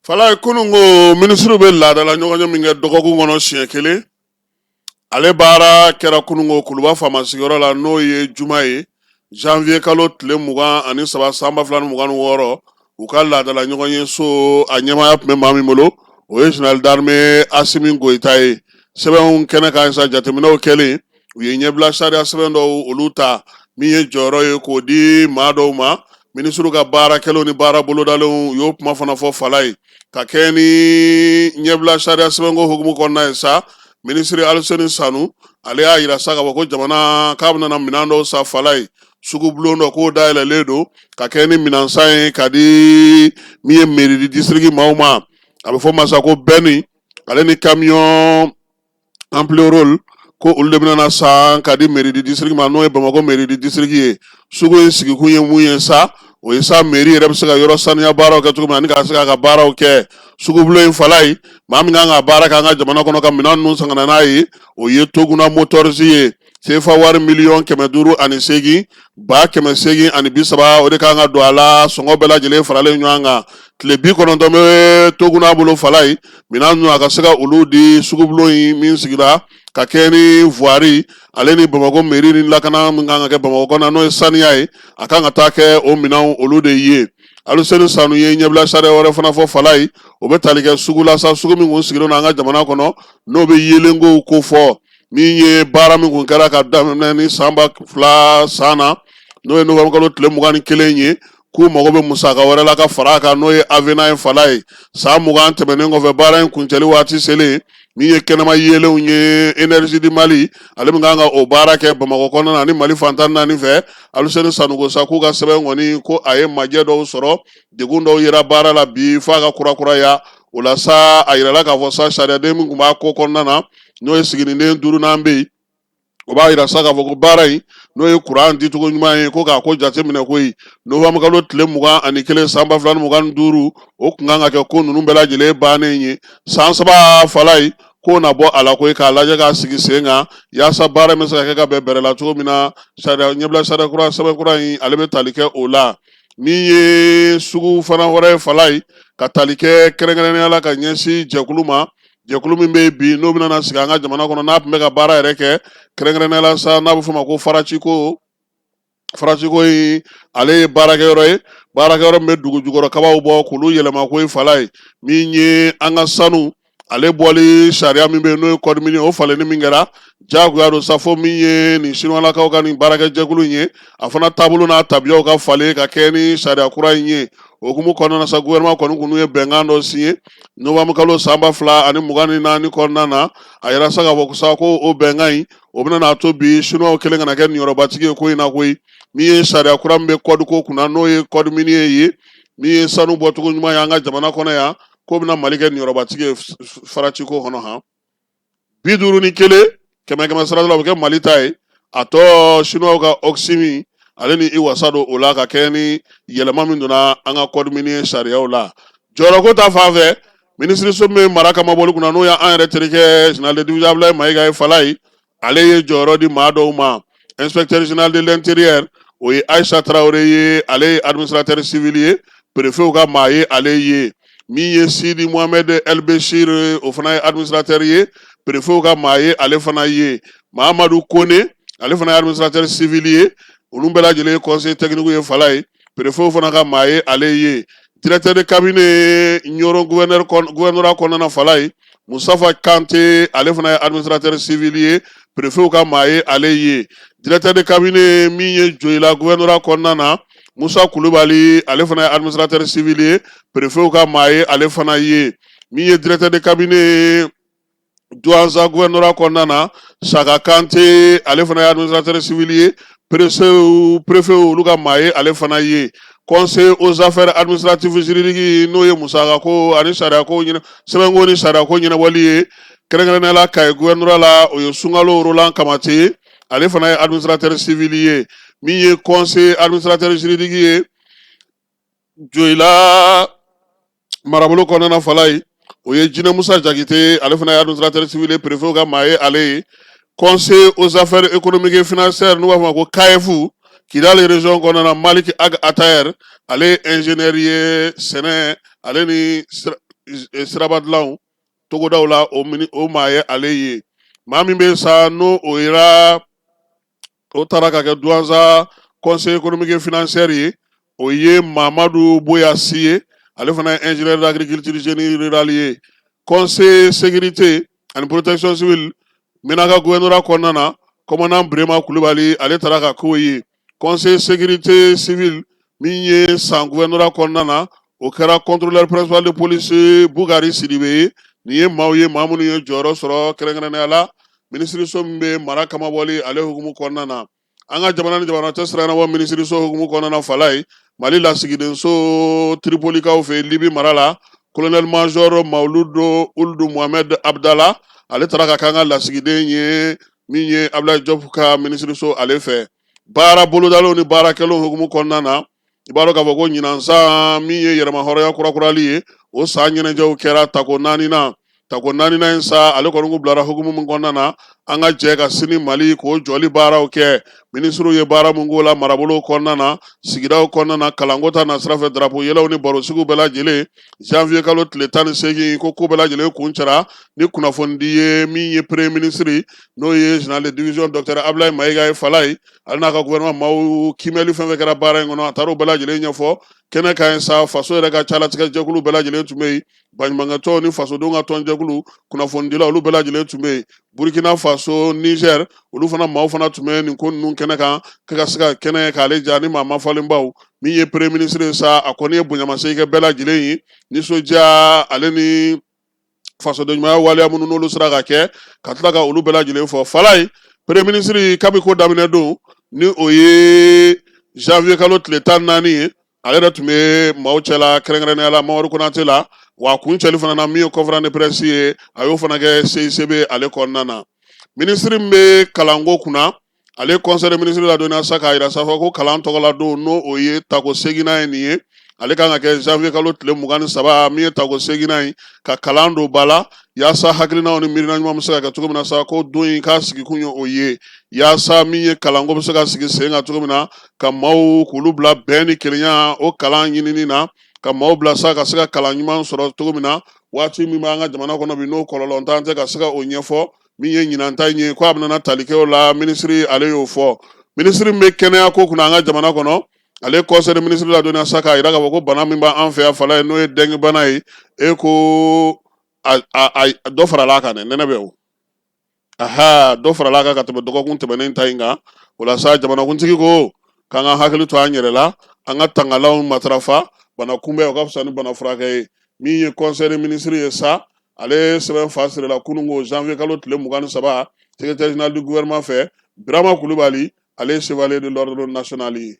Fala kunungo ministre be laadala ɲɔgɔnye min kɛ dɔgɔkun kɔnɔ siɲɛ kelen ale baara kɛra kunungo kuluba faama sigiyɔrɔ la n'o ye juma ye janvier kalo tile 23 san 2026 u ka laadala ɲɔgɔn ye so a ɲɛmaya tun bɛ maa min bolo o ye général d'armée Asimi Goyita ye sɛbɛnw kɛnɛ kan sa jateminɛw kɛlen u ye ɲɛbila sariya sɛbɛn dɔw olu ta min ye jɔyɔrɔ ye k'o di maa dɔw ma ministre ka baarakɛlaw ni baara bolodalenw u y'o kuma fana fɔ Fala ye ka kɛ ni ɲɛbila sariya sɛbɛnko hukumu kɔnɔna ye sa ministre Aliseni Sanu ale y'a yira sa ka fɔ ko jamana k'a bɛna minɛn dɔw sa Fala ye sugu bulon dɔ k'o dayɛlɛlen don ka kɛ ni minɛnsan ye ka di min ye mairie di district maaw ma a bɛ fɔ masa ko Bɛni ale ni camion ampli rôle ko olu de bɛna san ka di mairie di district ma n'o ye Bamakɔ mairie di district ye sugu in sigikun ye mun ye sa o ye sa mairie yɛrɛ bɛ se ka yɔrɔ saniya baaraw kɛ cogo min na ani ka se k'a ka baaraw kɛ sugu bulon in Fala ye maa min kan ka baara kɛ an ka jamana kɔnɔ ka minɛn ninnu san ka na n'a ye o ye Toguna Motors ye CFA wari 538,000 ba 830 o de kan ka don a la sɔngɔ bɛɛ lajɛlen faralen ɲɔgɔn kan tile 90 bɛ Toguna bolo Fala ye minɛn ninnu a ka se ka olu di sugu bulon in min sigira ka kɛ ni voirie ale ni Bamakɔ mairie ni lakana min kan ka kɛ Bamakɔ kɔnɔ n'o ye saniya ye a kan ka taa kɛ o minɛnw olu de ye Aliseni Sanu ye ɲɛbila sariya wɛrɛ fana fɔ Fala ye o bɛ tali kɛ sugu la sa sugu min kun sigilen don an ka jamana kɔnɔ n'o bɛ yelenkow ko fɔ min ye baara min kun kɛra ka daminɛ ni san 2000 san na n'o ye novembre kalo tile 21 ye k'u mago bɛ musaka wɛrɛ la ka fara a kan n'o ye Avena ye Fala ye san 20 tɛmɛnen kɔfɛ baara in kuncɛli waati selen min ye kɛnɛma yelenw ye énergie di Mali ale min kan ka o baara kɛ Bamakɔ kɔnɔna na ni Mali fantan naani fɛ Aliseni Sanu ko sa k'u ka sɛbɛn kɔni ko a ye majɛ dɔw sɔrɔ degun dɔw yera baara la bi f'a ka kurakuraya o la sa a yirala k'a fɔ sa sariyaden min tun b'a ko kɔnɔna na n'o ye siginiden 5nan bɛ yen o b'a yira sa k'a fɔ ko baara in n'o ye courant dicogo ɲuman ye ko k'a ko jateminɛ koyi novembre kalo tile 21 san 2025 o kun kan ka kɛ ko ninnu bɛɛ lajɛlen bannen ye san 3 Fala ye ko na bɔ a la koyi k'a lajɛ k'a sigi sen kan yaasa baara bɛ se ka kɛ ka bɛn bɛrɛ la cogo min na sariya ɲɛbila sariya kura sɛbɛn kura in ale bɛ tali kɛ o la min ye sugu fana wɛrɛ ye Fala ye ka tali kɛ kɛrɛnkɛrɛnnenya la ka ɲɛsin jɛkulu ma jɛkulu min bɛ yen bi n'o bɛna sigi an ka jamana kɔnɔ n'a tun bɛ ka baara yɛrɛ kɛ kɛrɛnkɛrɛnnenya la sa n'a bɛ fɔ o ma ko Faraciko in ale ye baarakɛyɔrɔ ye baarakɛyɔrɔ min bɛ dugu jukɔrɔ kabaw bɔ k'olu yɛlɛma ko ye Fala ye min ye an ka sanu ale bɔli sariya min bɛ yen n'o ye code minier o falenni min kɛra jagoya don sa fo min ye nin sinuwalakaw ka nin baarakɛjɛkulu in ye a fana taabolo n'a tabiyaw ka falen ka kɛ ni sariya kura in ye o hukumu kɔnɔna na sa gouvernement kɔni kun ye bɛnkan dɔ signé novembre kalo san 2024 kɔnɔna na a yɛrɛ sa k'a fɔ sa ko o bɛnkan in o bɛna n'a to bi sinuwaw kelen ka na kɛ niyɔrɔbatigi ye ko in na koyi min ye sariya kura min bɛ code ko kunna n'o ye code minier ye min ye sanu bɔcogo ɲuman ye an ka jamana kɔnɔ yan ko bɛna Mali kɛ niyɔrɔbatigi ye Faraciko kɔnɔ han 51 kɛmɛ sara la o bɛ kɛ Mali ta ye a tɔ sinuwaw ka Oximi ale ni Iwasa don o la ka kɛ ni yɛlɛma min donna an ka code minier sariyaw la jɔyɔrɔko ta fan fɛ minisiriso min bɛ mara kama boli kunna n'o y'an yɛrɛ terikɛ général de division Abdoulaye Mayiga ye Fala ye ale ye jɔyɔrɔ di maa dɔw ma inspecteur général de l'intérieur o ye Aïcha Traoré ye ale ye administrateur civil ye préfet ka maa ye ale ye min ye Sidi Mohamed El Bechir o fana ye administrateur ye préfet ka maa ye ale fana ye Mahamadou Kone ale fana ye administrateur civil ye olu bɛɛ lajɛlen conseil technique ye Fala ye préfet fana ka maa ye ale ye directeur de cabinet Nioro gouvernorat kɔnɔna Fala ye Mustafa Kante ale fana ye administrateur civil ye préfet ka maa ye ale ye directeur de cabinet min ye Joyila gouvernorat kɔnɔna na Musa Kulubali ale fana ye administrateur civil ye préfet ka maa ye ale fana ye min ye directeur de cabinet Douanza gouvernorat kɔnɔna na Saka Kante ale fana ye administrateur civil ye préfet olu ka maa ye ale fana ye conseil aux affaires administratives juridiques n'o ye musaka ko ani sariya ko ɲɛna sɛbɛnko ni sariya ko ɲɛnabɔli ye kɛrɛnkɛrɛnnenya la Kayi gouvernorat la o ye Sunkalo Roland Kamate ale fana ye administrateur civil ye min ye conseil administrateur juridique ye Joyila marabolo kɔnɔna Fala ye o ye Jinɛ Musa Jakite ale fana ye administrateur civil ye préfet ka maa ye ale ye conseil aux affaires économiques et financières n'u b'a fɔ ma ko KF Kidali région kɔnɔna na Malik Ag Atayer ale ingénieur ye sɛnɛ ale ni sirabadilanw togodaw la o maa ye ale ye maa min bɛ sa n'o o yera o taara ka kɛ douanza conseil économique et financier ye o ye mamadu boyasi ye ale fana ye ingénieur d'agriculture génie rural ye conseil sécurité ani protection civile minaka gouvernorat kɔnɔna na commandant Brema Kulibali ale taara ka k'o ye conseil sécurité civile min ye san gouvernorat kɔnɔna na o kɛra contrôleur principal de police Bugari Sidibe ye nin ye maaw ye maa minnu ye jɔyɔrɔ sɔrɔ kɛrɛnkɛrɛnnenya la minisiriso min bɛ mara kamabɔli ale hukumu kɔnɔna na an ka jamana ni jamana tɛ siranna bɔ minisiriso hukumu kɔnɔna na fala ye mali lasigidenso tripolikaw fɛ libi mara la colonel major Mauludu Uludu Mohamed Abdallah ale taara ka k'an ka lasigiden ye min ye Abdoulaye Diop ka minisiriso ale fɛ baara bolodaliw ni baarakɛlaw hukumu kɔnɔna na i b'a dɔn k'a fɔ ko ɲinansan min ye yɛrɛma hɔrɔnya kurakurali ye o san ɲɛnajɛw kɛra tako 4nan tako 4nan in sa ale kɔni kun bilara hukumu min kɔnɔna na an ka jɛ ka sini Mali k'o jɔli baaraw kɛ minisiriw ye baara mun k'o la marabolow kɔnɔna na sigidaw kɔnɔna na kalanko ta na sira fɛ drapeau yɛlɛw ni barosigiw bɛɛ lajɛlen janvier kalo tile 18 ko ko bɛɛ lajɛlen kun cɛra ni kunnafonidi ye min ye premier ministre n'o ye général de division docteur Ablaye Mayiga ye fala ye ale n'a ka gouvernement maaw kimɛli fɛn fɛn kɛra baara in kɔnɔ a taara o bɛɛ lajɛlen ɲɛfɔ kɛnɛ kan sa faso yɛrɛ ka calatigɛ jɛkulu bɛɛ lajɛlen tun bɛ yen baɲumankɛtɔn ni fasodenw ka tɔnjɛkulu kunnafonidilaw olu bɛɛ lajɛlen tun bɛ yen Burkina Faso Niger olu fana maaw fana tun bɛ nin ko ninnu kɛnɛ kan ka se ka kɛnɛ k'ale ja ni maa mafalenbaw min ye premier ministre sa a kɔni ye bonyamasegin kɛ bɛɛ lajɛlen ye nisɔndiya ale ni fasoden ɲumanya waleya minnu n'olu sera ka kɛ ka tila ka olu bɛɛ lajɛlen fɔ fala ye premier ministre kabi ko daminɛ don ni o ye janvier kalo tile 14 ye ale yɛrɛ tun bɛ maaw cɛla kɛrɛnkɛrɛnnenya la Mamadu Konate la wa a kun cɛli fana na min ye conférence de presse ye a y'o fana kɛ CICB ale kɔnɔna na ministre min bɛ kalanko kunna ale conseil de ministre ladɔnniya sa k'a jira sa fɔ ko kalan tɔgɔla don n'o o ye tako 8nan ye nin ye ale kan ka kɛ janvier kalo tile 23 min ye tako 8nan ye ka kalan don ba la yaasa hakilinaw ni miirina ɲuman bɛ se ka kɛ cogo min na sa ko don in k'a sigikun ye o ye yaasa min ye kalanko bɛ se ka sigi sen kan cogo min na ka maaw k'olu bila bɛn ni kelenya o kalan ɲinini na ka maaw bila sa ka se ka kalan ɲuman sɔrɔ cogo min na waati min b'an ka jamana kɔnɔ bi n'o kɔlɔlɔ t'an tɛ ka se ka o ɲɛfɔ min ye ɲinanta in ye ko a bɛna tali kɛ o la minisiri ale y'o fɔ minisiri min bɛ kɛnɛya ko kunna an ka jamana kɔnɔ ale conseil de ministre ladɔnniya sa k'a jira k'a fɔ ko bana min b'an fɛ yan fala ye n'o ye dengue bana ye e ko dɔ farala kan dɛ nɛnɛ bɛ o dɔ farala kan ka tɛmɛ dɔgɔkun tɛmɛnen ta in kan o la sa jamanakuntigi ko k'an ka hakili to an yɛrɛ la an ka tangalanw matarafa bana kunbɛn o ka fisa ni bana furakɛ ye min ye conseil de ministre ye sa ale sɛbɛn fa sirila kununko janvier kalo tile 23 secrétaire général du gouvernement fɛ Birama Kulibali ale ye chevalier de l'ordre national ye